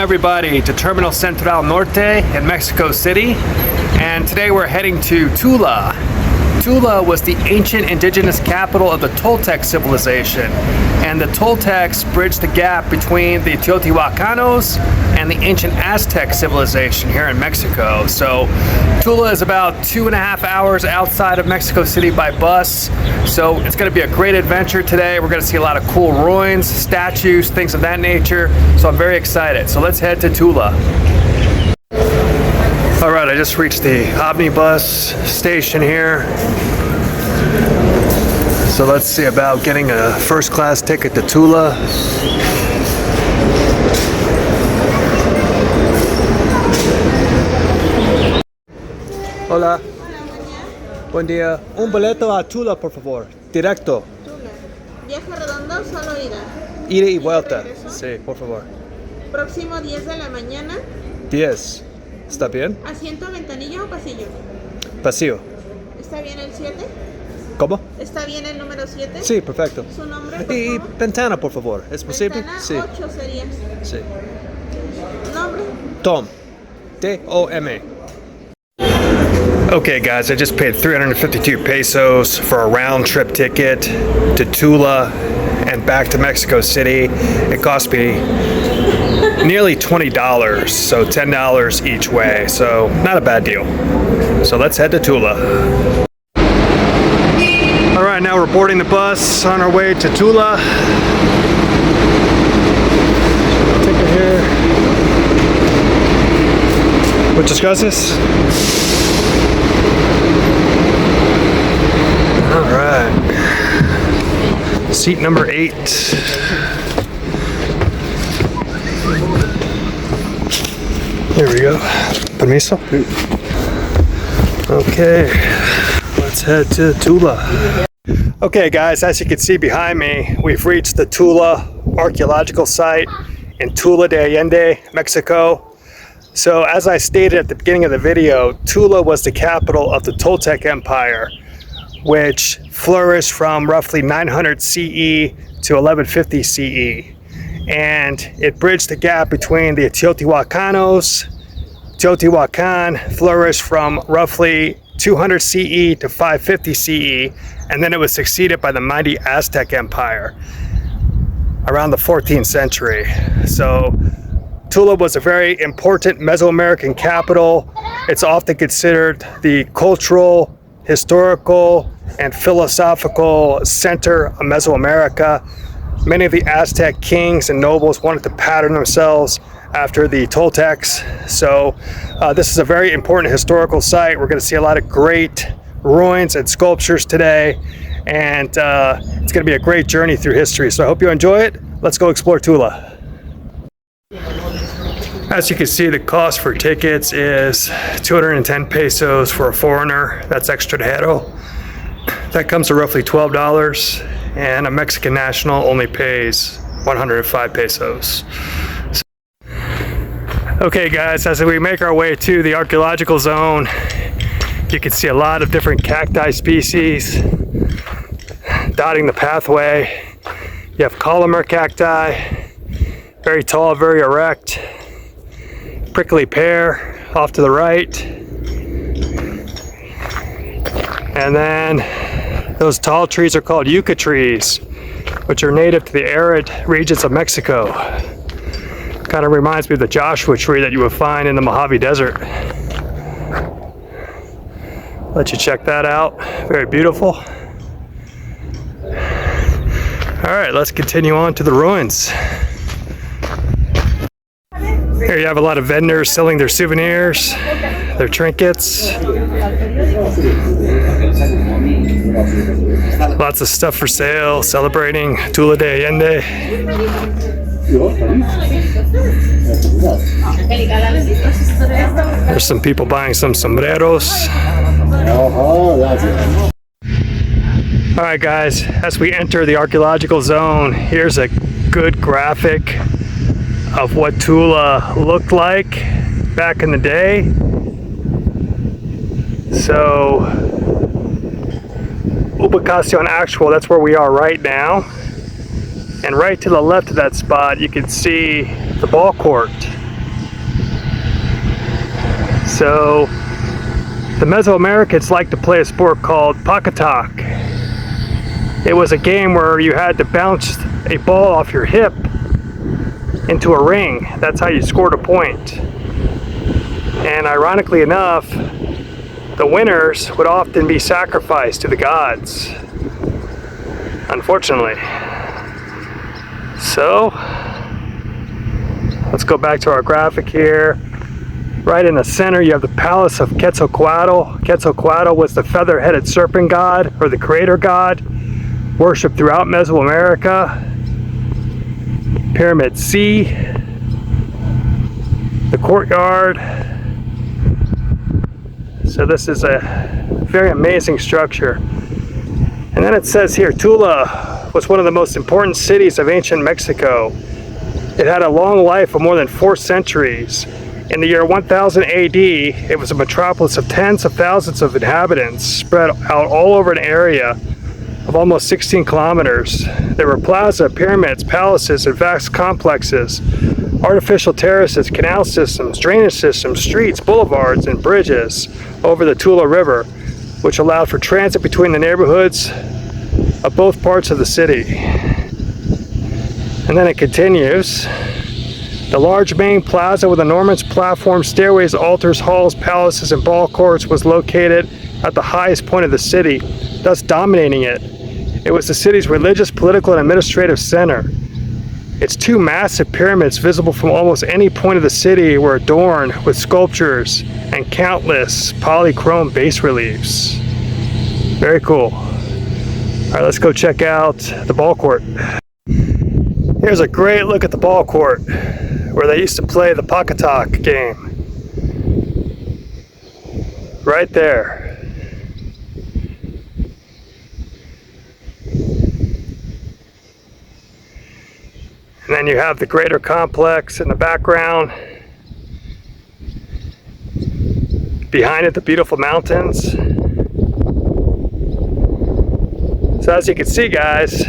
Everybody to Terminal Central Norte in Mexico City, and today we're heading to Tula. Tula was the ancient indigenous capital of the Toltec Civilization, and the Toltecs bridged the gap between the Teotihuacanos and the ancient Aztec civilization here in Mexico. So Tula is about 2.5 hours outside of Mexico City by bus, so it's going to be a great adventure today. We're going to see a lot of cool ruins, statues, things of that nature, so I'm very excited. So let's head to Tula. All right, I just reached the omnibus station here. So let's see about getting a first class ticket to Tula. Hola. Buen día. Un boleto a Tula, por favor. Directo. Tula. Viaje redondo, solo ida. Ida y vuelta. Sí, por favor. Próximo 10 de la mañana. 10. ¿Está bien? ¿Asiento, ventanilla o pasillo? Pasillo. ¿Está bien el 7? ¿Cómo? ¿Está bien el número 7? Sí, perfecto. ¿Su nombre, por Y favor? ventana, por favor. ¿Es posible? Ventana Sí. 8 sería. Sí. ¿Nombre? Tom. T-O-M-A. Okay guys, I just paid 352 pesos for a round trip ticket to Tula and back to Mexico City. It cost me nearly $20, so $10 each way, so not a bad deal. So let's head to Tula. All right, now we're boarding the bus on our way to Tula. Ticket here. Muchas gracias. All right. Seat number 8. Here we go. Permiso. Okay, let's head to Tula. Okay guys, as you can see behind me, we've reached the Tula archaeological site in Tula de Allende, Mexico. So as I stated at the beginning of the video, Tula was the capital of the Toltec Empire, which flourished from roughly 900 CE to 1150 CE. And it bridged the gap between the Teotihuacanos. Teotihuacan flourished from roughly 200 CE to 550 CE, and then it was succeeded by the mighty Aztec Empire around the 14th century. So Tula was a very important Mesoamerican capital. It's often considered the cultural, historical, and philosophical center of Mesoamerica. Many of the Aztec kings and nobles wanted to pattern themselves after the Toltecs. So this is a very important historical site. We're going to see a lot of great ruins and sculptures today, and it's going to be a great journey through history. So I hope you enjoy it. Let's go explore Tula. As you can see, the cost for tickets is 210 pesos for a foreigner. That's extranjero. That comes to roughly $12, and a Mexican national only pays 105 pesos. Okay guys, as we make our way to the archaeological zone, you can see a lot of different cacti species dotting the pathway. You have columnar cacti, very tall, very erect. Prickly pear off to the right. And then those tall trees are called yucca trees, which are native to the arid regions of Mexico. Kind of reminds me of the Joshua tree that you would find in the Mojave Desert. Let you check that out. Very beautiful. All right, let's continue on to the ruins. Here you have a lot of vendors selling their souvenirs, their trinkets. Lots of stuff for sale, celebrating Tula de Allende. There's some people buying some sombreros. All right guys, as we enter the archaeological zone, here's a good graphic of what Tula looked like back in the day. So, Ubicación Actual, that's where we are right now. And right to the left of that spot, you can see the ball court. So the Mesoamericans liked to play a sport called Pakatak. It was a game where you had to bounce a ball off your hip into a ring. That's how you scored a point. And ironically enough, the winners would often be sacrificed to the gods, unfortunately. So let's go back to our graphic here. Right in the center, you have the palace of Quetzalcoatl. Quetzalcoatl was the feather-headed serpent god, or the creator god, worshipped throughout Mesoamerica. Pyramid C, the courtyard. So this is a very amazing structure. And then it says here, Tula was one of the most important cities of ancient Mexico. It had a long life of more than 4 centuries. In the year 1000 AD, it was a metropolis of tens of thousands of inhabitants spread out all over an area of almost 16 kilometers. There were plaza, pyramids, palaces, and vast complexes, artificial terraces, canal systems, drainage systems, streets, boulevards, and bridges over the Tula River, which allowed for transit between the neighborhoods of both parts of the city. And then it continues. The large main plaza with enormous platforms, stairways, altars, halls, palaces, and ball courts was located at the highest point of the city, thus dominating it. It was the city's religious, political, and administrative center. Its 2 massive pyramids, visible from almost any point of the city, were adorned with sculptures and countless polychrome bas reliefs. Very cool. All right, let's go check out the ball court. Here's a great look at the ball court, where they used to play the Pakatak game. Right there. And then you have the greater complex in the background. Behind it, the beautiful mountains. So as you can see, guys,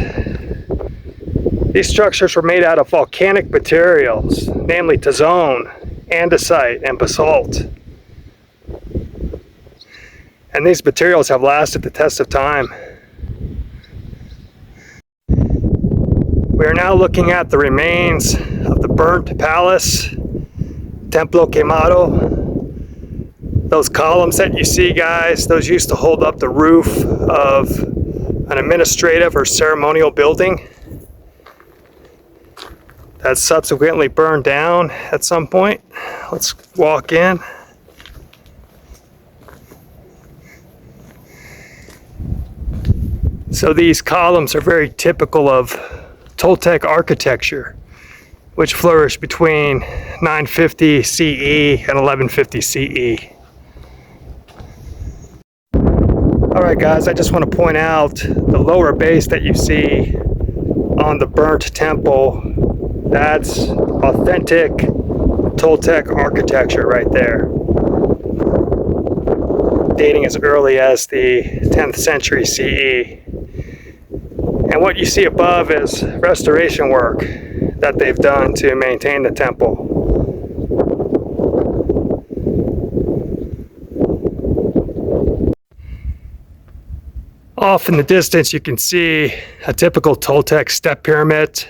these structures were made out of volcanic materials, namely tazone, andesite, and basalt. And these materials have lasted the test of time. We are now looking at the remains of the burnt palace, Templo Quemado. Those columns that you see, guys, those used to hold up the roof of an administrative or ceremonial building that subsequently burned down at some point. Let's walk in. So these columns are very typical of Toltec architecture, which flourished between 950 CE and 1150 CE. All right, guys, I just want to point out the lower base that you see on the burnt temple. That's authentic Toltec architecture right there, dating as early as the 10th century CE. And what you see above is restoration work that they've done to maintain the temple. Off in the distance, you can see a typical Toltec step pyramid.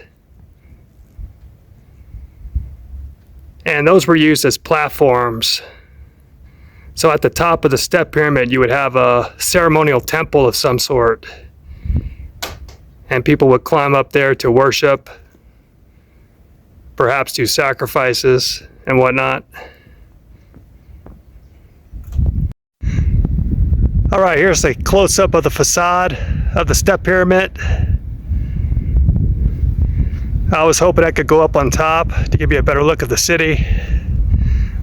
And those were used as platforms. So at the top of the step pyramid, you would have a ceremonial temple of some sort. And people would climb up there to worship, perhaps do sacrifices and whatnot. All right, here's a close-up of the facade of the step pyramid. I was hoping I could go up on top to give you a better look of the city,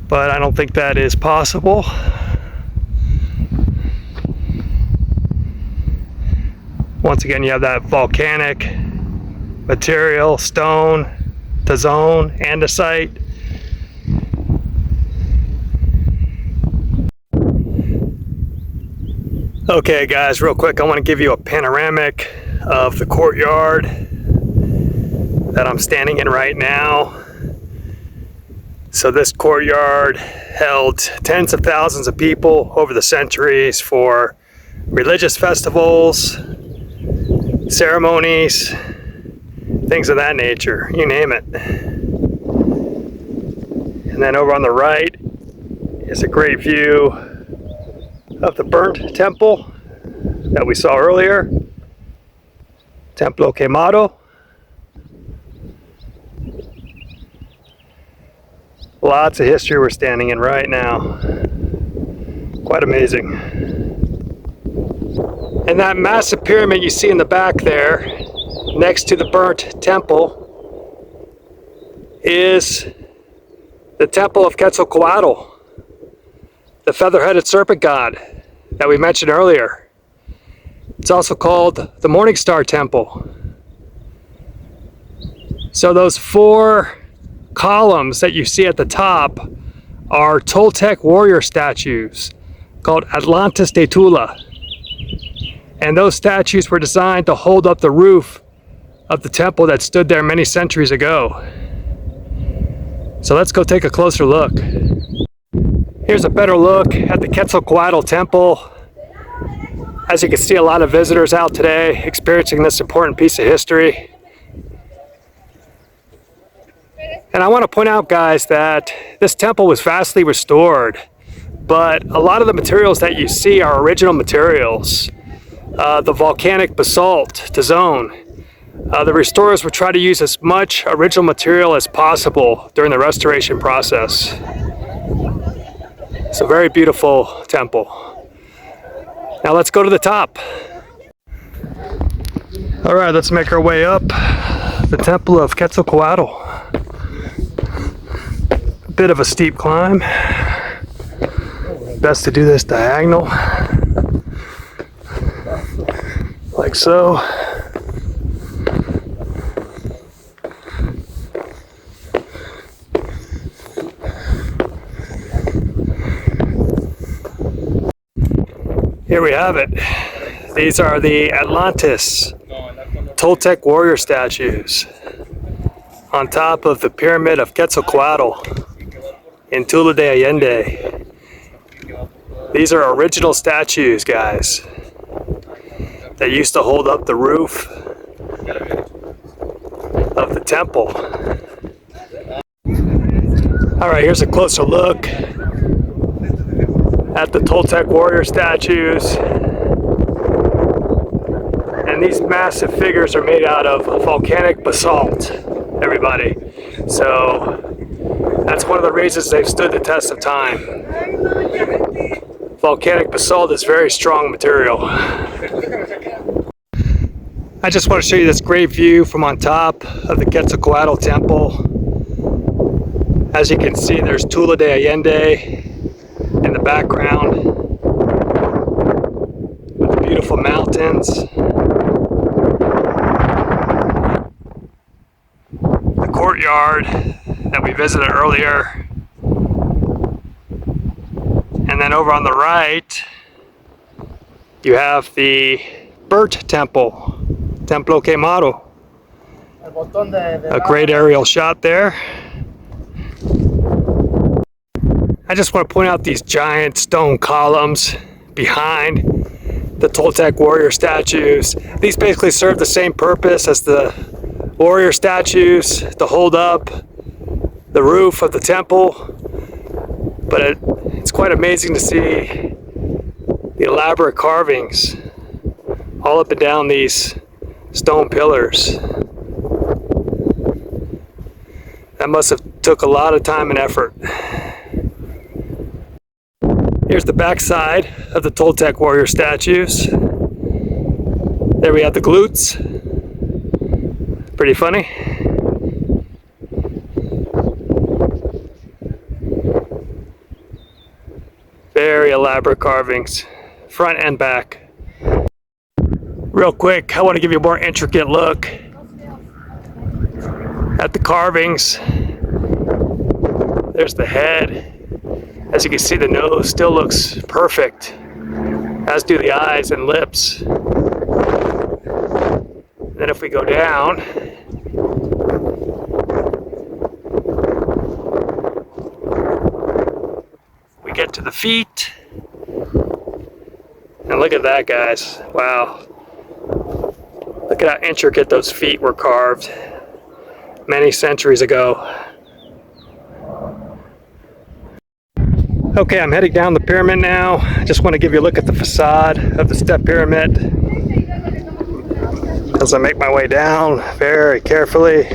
but I don't think that is possible. Once again, you have that volcanic material, stone, tazone, andesite. Okay, guys, real quick, I want to give you a panoramic of the courtyard that I'm standing in right now. So this courtyard held tens of thousands of people over the centuries for religious festivals, ceremonies, things of that nature, you name it. And then over on the right is a great view of the burnt temple that we saw earlier, Templo Quemado. Lots of history we're standing in right now. Quite amazing. And that massive pyramid you see in the back there, next to the burnt temple, is the temple of Quetzalcoatl, the feather-headed serpent god that we mentioned earlier. It's also called the Morning Star Temple. So those 4 columns that you see at the top are Toltec warrior statues called Atlantes de Tula. And those statues were designed to hold up the roof of the temple that stood there many centuries ago. So let's go take a closer look. Here's a better look at the Quetzalcoatl Temple. As you can see, a lot of visitors out today experiencing this important piece of history. And I want to point out, guys, that this temple was vastly restored, but a lot of the materials that you see are original materials. The volcanic basalt to zone. The restorers would try to use as much original material as possible during the restoration process. It's a very beautiful temple. Now let's go to the top. All right, let's make our way up the Temple of Quetzalcoatl. A bit of a steep climb. Best to do this diagonal, like so. Here we have it. These are the Atlantis Toltec warrior statues on top of the pyramid of Quetzalcoatl in Tula de Allende. These are original statues, guys, that used to hold up the roof of the temple. All right, here's a closer look at the Toltec warrior statues. And these massive figures are made out of volcanic basalt, everybody. So that's one of the reasons they've stood the test of time. Volcanic basalt is very strong material. I just want to show you this great view from on top of the Quetzalcoatl Temple. As you can see, there's Tula de Allende in the background with the beautiful mountains. The courtyard that we visited earlier. And then over on the right, you have the burnt temple, Templo Quemado. A great aerial shot there. I just want to point out these giant stone columns behind the Toltec warrior statues. These basically serve the same purpose as the warrior statues to hold up the roof of the temple. But it's quite amazing to see the elaborate carvings all up and down these stone pillars. That must have took a lot of time and effort. Here's the back side of the Toltec warrior statues. There we have the glutes. Pretty funny. Very elaborate carvings, front and back. Real quick, I want to give you a more intricate look at the carvings. There's the head. As you can see, the nose still looks perfect, as do the eyes and lips. Then if we go down, get to the feet. And look at that, guys. Wow. Look at how intricate those feet were carved many centuries ago. Okay, I'm heading down the pyramid now. I just want to give you a look at the facade of the step pyramid as I make my way down very carefully.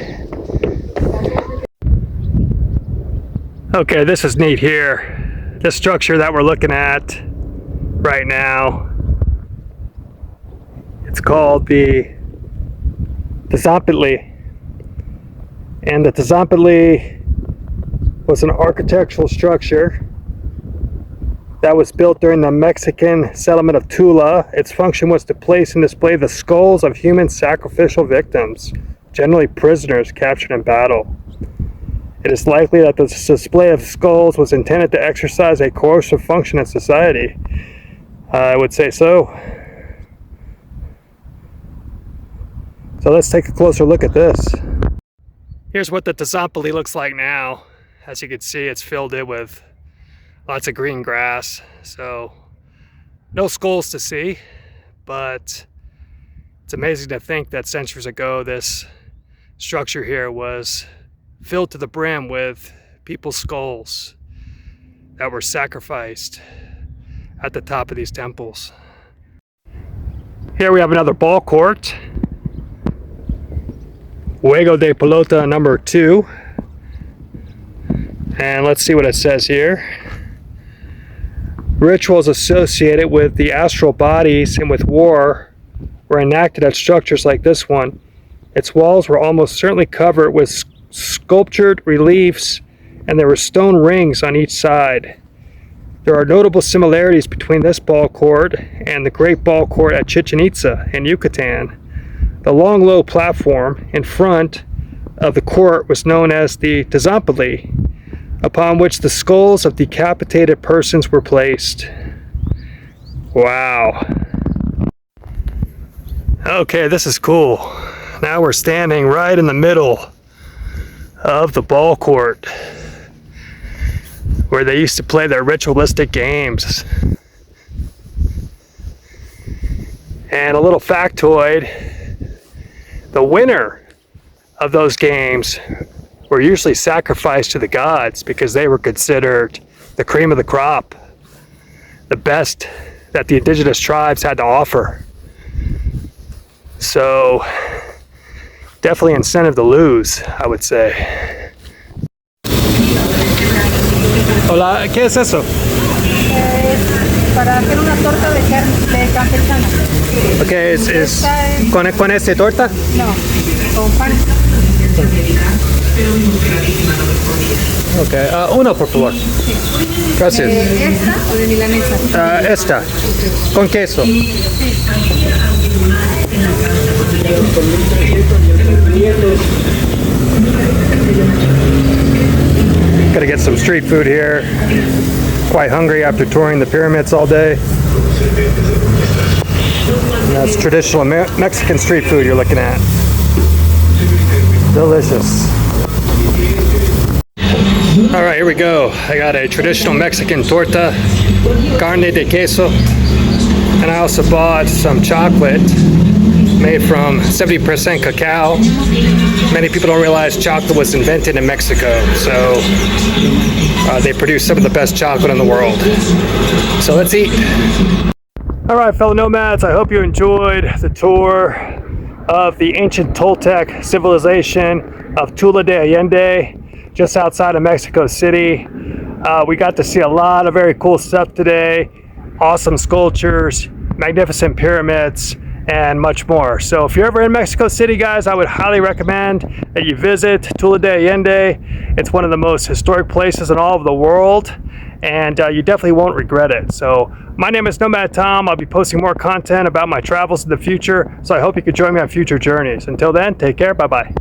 Okay, this is neat here. This structure that we're looking at right now, it's called the Tzompantli. And the Tzompantli was an architectural structure that was built during the Mexican settlement of Tula. Its function was to place and display the skulls of human sacrificial victims, generally prisoners captured in battle. It is likely that the display of skulls was intended to exercise a coercive function in society. I would say so. So let's take a closer look at this. Here's what the Tzompantli looks like now. As you can see, it's filled in with lots of green grass, so no skulls to see, but it's amazing to think that centuries ago this structure here was filled to the brim with people's skulls that were sacrificed at the top of these temples. Here we have another ball court. Juego de Pelota number 2. And let's see what it says here. Rituals associated with the astral bodies and with war were enacted at structures like this one. Its walls were almost certainly covered with sculptured reliefs, and there were stone rings on each side. There are notable similarities between this ball court and the great ball court at Chichen Itza in Yucatan. The long, low platform in front of the court was known as the Tzompantli, upon which the skulls of decapitated persons were placed. Wow. Okay, this is cool. Now we're standing right in the middle of the ball court where they used to play their ritualistic games. And a little factoid, the winner of those games were usually sacrificed to the gods because they were considered the cream of the crop, the best that the indigenous tribes had to offer. So definitely incentive to lose, I would say. Hola, ¿qué es eso? Para hacer una torta de carne de campechana. Okay, es con esta torta? No, con pan. Okay, uno por favor. Gracias. ¿Esta o de milanesa? Esta, con queso. Gotta get some street food here. Quite hungry after touring the pyramids all day. And that's traditional Mexican street food you're looking at. Delicious. All right, here we go. I got a traditional Mexican torta, carne de queso, and I also bought some chocolate made from 70% cacao. Many people don't realize chocolate was invented in Mexico, so they produce some of the best chocolate in the world. So let's eat. All right, fellow nomads, I hope you enjoyed the tour of the ancient Toltec civilization of Tula de Allende, just outside of Mexico City. We got to see a lot of very cool stuff today. Awesome sculptures, magnificent pyramids, and much more. So if you're ever in Mexico City, guys, I would highly recommend that you visit Tula de Allende. It's one of the most historic places in all of the world, and you definitely won't regret it. So my name is Nomad Tom. I'll be posting more content about my travels in the future, so I hope you could join me on future journeys. Until then, take care. Bye-bye.